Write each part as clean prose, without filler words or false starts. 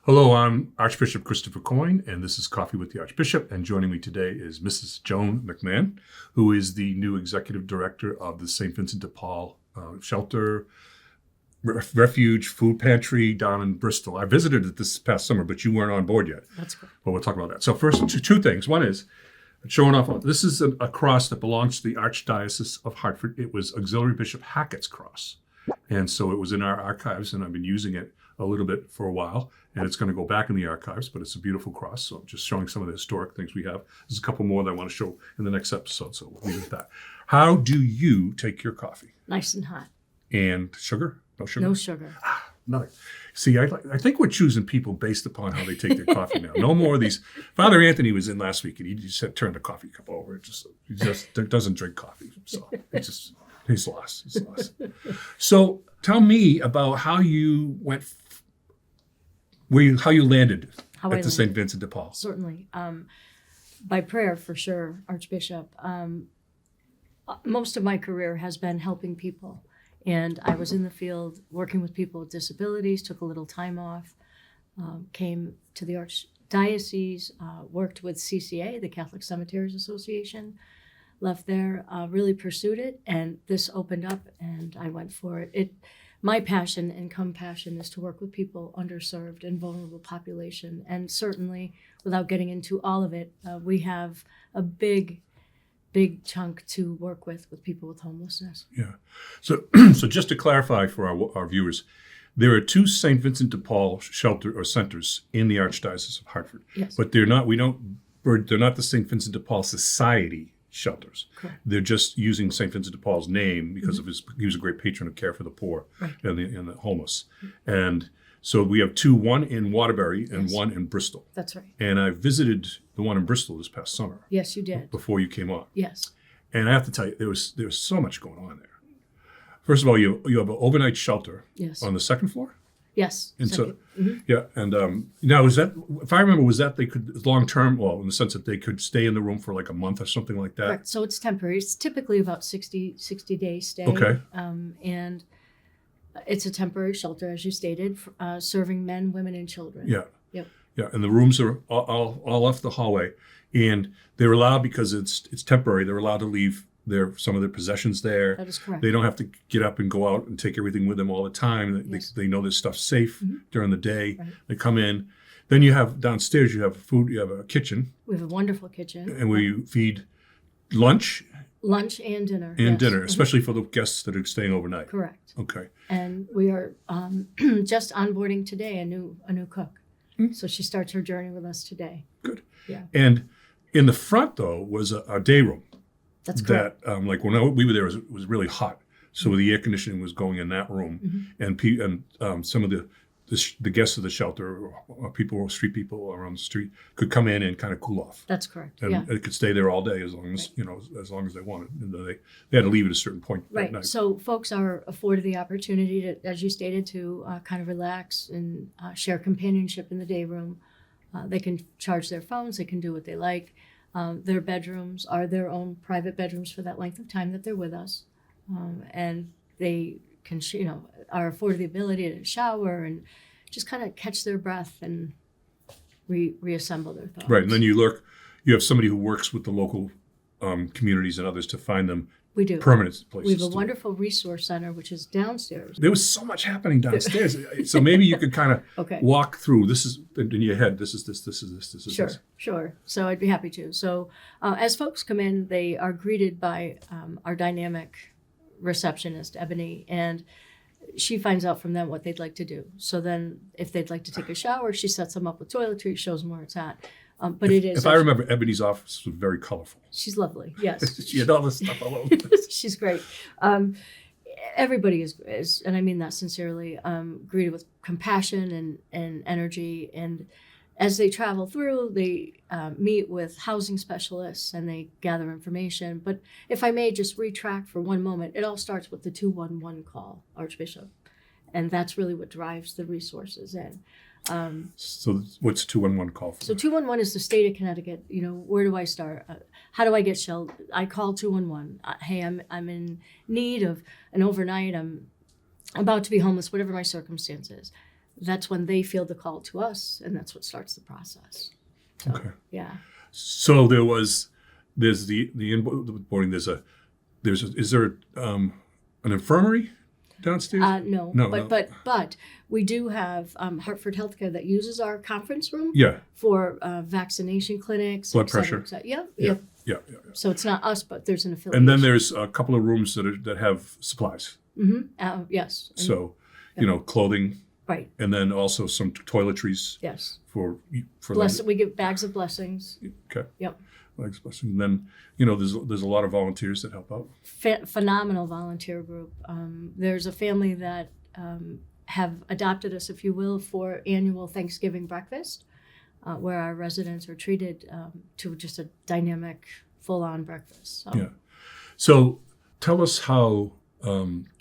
Hello, I'm Archbishop Christopher Coyne, and this is Coffee with the Archbishop. And joining me today is Mrs. Joan McMahon, who is the new executive director of the St. Vincent de Paul shelter, refuge, food pantry down in Bristol. I visited it this past summer, but you weren't on board yet. That's cool. But we'll talk about that. So first, two things. One is showing off. This is a cross that belongs to the Archdiocese of Hartford. It was Auxiliary Bishop Hackett's cross. And so it was in our archives, and I've been using it a little bit for a while, and it's going to go back in the archives, but it's a beautiful cross. So I'm just showing some of the historic things we have. There's a couple more that I want to show in the next episode, so we'll leave it at that. How do you take your coffee? Nice and hot. And sugar? No sugar? No sugar. Nothing. See, I think we're choosing people based upon how they take their coffee now. No more of these. Father Anthony was in last week, and he just said, turn the coffee cup over. He just doesn't drink coffee. So he's lost. He's lost. So tell me about how you went, how you landed at the St. Vincent de Paul. Certainly. By prayer, for sure, Archbishop. Most of my career has been helping people. And I was in the field working with people with disabilities, took a little time off, came to the Archdiocese, worked with CCA, the Catholic Cemeteries Association, left there, really pursued it, and this opened up and I went for it. My passion and compassion is to work with people, underserved and vulnerable population. And certainly, without getting into all of it, we have a big chunk to work with people with homelessness. Yeah. So just to clarify for our viewers, there are two St. Vincent de Paul shelter or centers in the Archdiocese of Hartford. Yes. But they're not the St. Vincent de Paul Society shelters. Correct. They're just using St. Vincent de Paul's name because of he was a great patron of care for the poor and the homeless. And so we have two, one in Waterbury and one in Bristol. That's right. And I visited the one in Bristol this past summer. Yes, you did. Before you came on. Yes. And I have to tell you, there was so much going on there. First of all, you have an overnight shelter on the second floor. Yes. And yeah, and now is that, if I remember, was that they could long term? Well, in the sense that they could stay in the room for like a month or something like that. Correct. So it's temporary. It's typically about 60 day stay. Okay. And it's a temporary shelter, as you stated, serving men, women, and children. Yeah. Yep. Yeah, and the rooms are all off the hallway, and they're allowed because it's temporary. They're allowed to leave some of their possessions there. That is correct. They don't have to get up and go out and take everything with them all the time. They know this stuff's safe during the day. Right. They come in. Then you have downstairs. You have food. You have a kitchen. We have a wonderful kitchen, and we feed lunch and dinner. And dinner, especially for the guests that are staying overnight. Correct. Okay. And we are just onboarding today a new cook. So she starts her journey with us today. Good. Yeah. And in the front though was a day room. That's correct. That like when we were there, it was really hot, so the air conditioning was going in that room, and some of the guests of the shelter, or street people around the street, could come in and kind of cool off. That's correct. And it could stay there all day as long as as long as they wanted. And they had to leave at a certain point at night. So folks are afforded the opportunity to, as you stated, to kind of relax and share companionship in the day room. They can charge their phones. They can do what they like. Their bedrooms are their own private bedrooms for that length of time that they're with us, and they can are afforded the ability to shower and just kind of catch their breath and reassemble their thoughts. Right, and then you have somebody who works with the local communities and others to find them permanent places. We have a wonderful resource center, which is downstairs. There was so much happening downstairs. So maybe you could kind of walk through. This is in your head. This is this. Sure. So I'd be happy to. So as folks come in, they are greeted by our dynamic receptionist, Ebony, and she finds out from them what they'd like to do. So then if they'd like to take a shower, she sets them up with toiletries, shows them where it's at. But if I remember, Ebony's office was very colorful. She's lovely, yes. She had all this stuff all over. She's great. Everybody is, and I mean that sincerely, greeted with compassion and energy. And as they travel through, they meet with housing specialists and they gather information. But if I may just retract for one moment, it all starts with the 211 call, Archbishop. And that's really what drives the resources in. So what's 211 call for? So 211 is the state of Connecticut. Where do I start? How do I get shelter? I call 211. Hey, I'm in need of an overnight. I'm about to be homeless, whatever my circumstances. that's when they feel the call to us, and that's what starts the process. So, Okay. Yeah. So there's the boarding. Is there an infirmary downstairs? No, No, but we do have Hartford Healthcare that uses our conference room Yeah. for vaccination clinics, Blood et cetera, pressure. et cetera. Yep, Yeah. yep. Yeah. So it's not us, but there's an affiliation. And then there's a couple of rooms that have supplies. Yes. And- So, clothing, right. and then also some toiletries Yes. for We give bags of blessings. Okay. Yep. Like blessing. And then there's a lot of volunteers that help out. Phenomenal volunteer group. There's a family that have adopted us, if you will, for annual Thanksgiving breakfast, where our residents are treated to just a dynamic, full-on breakfast. So. Yeah. So tell us how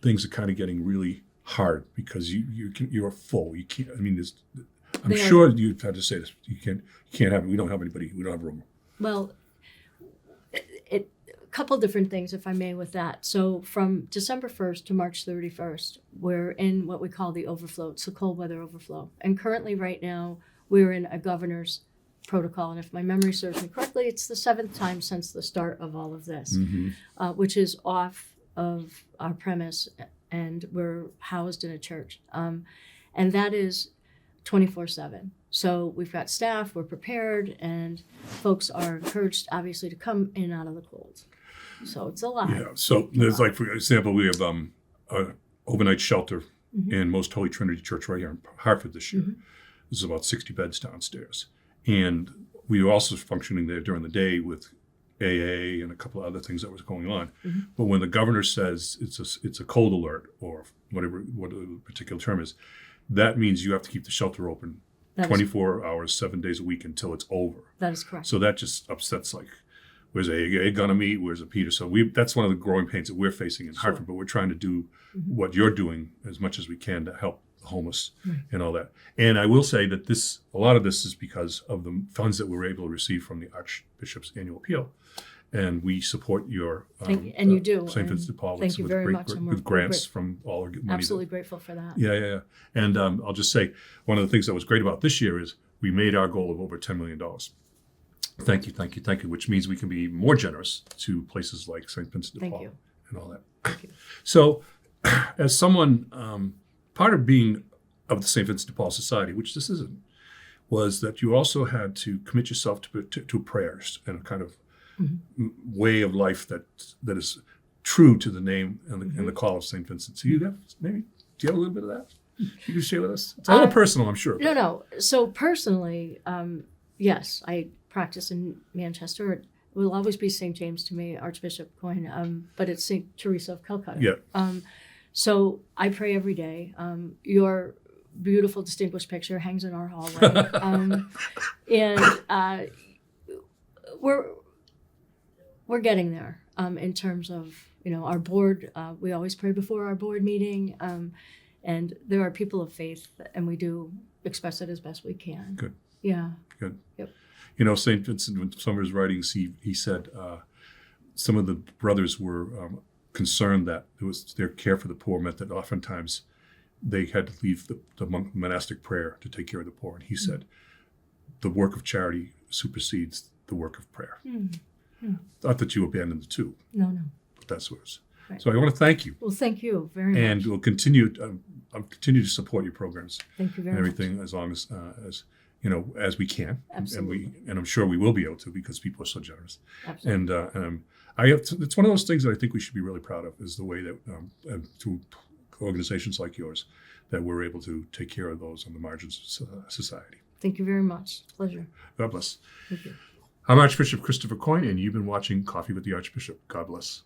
things are kind of getting really hard because you're full. You can't. I mean, I'm sure you've had to say this. You can't have. We don't have anybody. We don't have room. Well, a couple different things, if I may, with that. So from December 1st to March 31st, we're in what we call the overflow. It's the cold weather overflow. And currently right now, we're in a governor's protocol. And if my memory serves me correctly, it's the 7th time since the start of all of this, which is off of our premise, and we're housed in a church. And that is 24/7. So we've got staff, we're prepared, and folks are encouraged, obviously, to come in and out of the cold. So it's a lot. Yeah. So there's like, for example, we have an overnight shelter in Most Holy Trinity Church right here in Hartford this year. There's about 60 beds downstairs. And we were also functioning there during the day with AA and a couple of other things that was going on. But when the governor says it's a cold alert or what the particular term is, that means you have to keep the shelter open 24 hours, 7 days a week until it's over. That is correct. So that just upsets, like, where's AA gonna meet? Where's a Peter? So that's one of the growing pains that we're facing in Hartford, but we're trying to do what you're doing as much as we can to help the homeless and all that. And I will say that a lot of this is because of the funds that we were able to receive from the Archbishop's annual appeal. And we support your and you do. St. Vincent de Paul thank you very much. with grants from all our money. Absolutely grateful for that. Yeah. And I'll just say, one of the things that was great about this year is we made our goal of over $10 million. Thank you, which means we can be more generous to places like St. Vincent de Paul and all that. Thank you. So as someone, part of being of the St. Vincent de Paul Society, which this isn't, was that you also had to commit yourself to prayers and a kind of way of life that is true to the name and the call of St. Vincent. So do you have a little bit of that you can share with us? It's a little personal, I'm sure. No. So personally, yes, I practice in Manchester. It will always be St. James to me, Archbishop Coyne, but it's St. Teresa of Calcutta. Yeah. So I pray every day. Your beautiful, distinguished picture hangs in our hallway. And we're getting there in terms of, our board. We always pray before our board meeting. And there are people of faith, and we do express it as best we can. Good. Yeah. Good. Yep. St. Vincent, in some of his writings, he said some of the brothers were concerned that their care for the poor meant that oftentimes they had to leave the monastic prayer to take care of the poor. And he said, the work of charity supersedes the work of prayer. Not that you abandoned the two. No. But that's what it is. Right. So I want to thank you. Well, thank you very much. And we'll continue. I'll continue to support your programs. Thank you very and much. everything as long as we can. Absolutely. And I'm sure we will be able to because people are so generous. Absolutely. And it's one of those things that I think we should be really proud of is the way that through organizations like yours that we're able to take care of those on the margins of society. Thank you very much. Pleasure. God bless. Thank you. I'm Archbishop Christopher Coyne, and you've been watching Coffee with the Archbishop. God bless.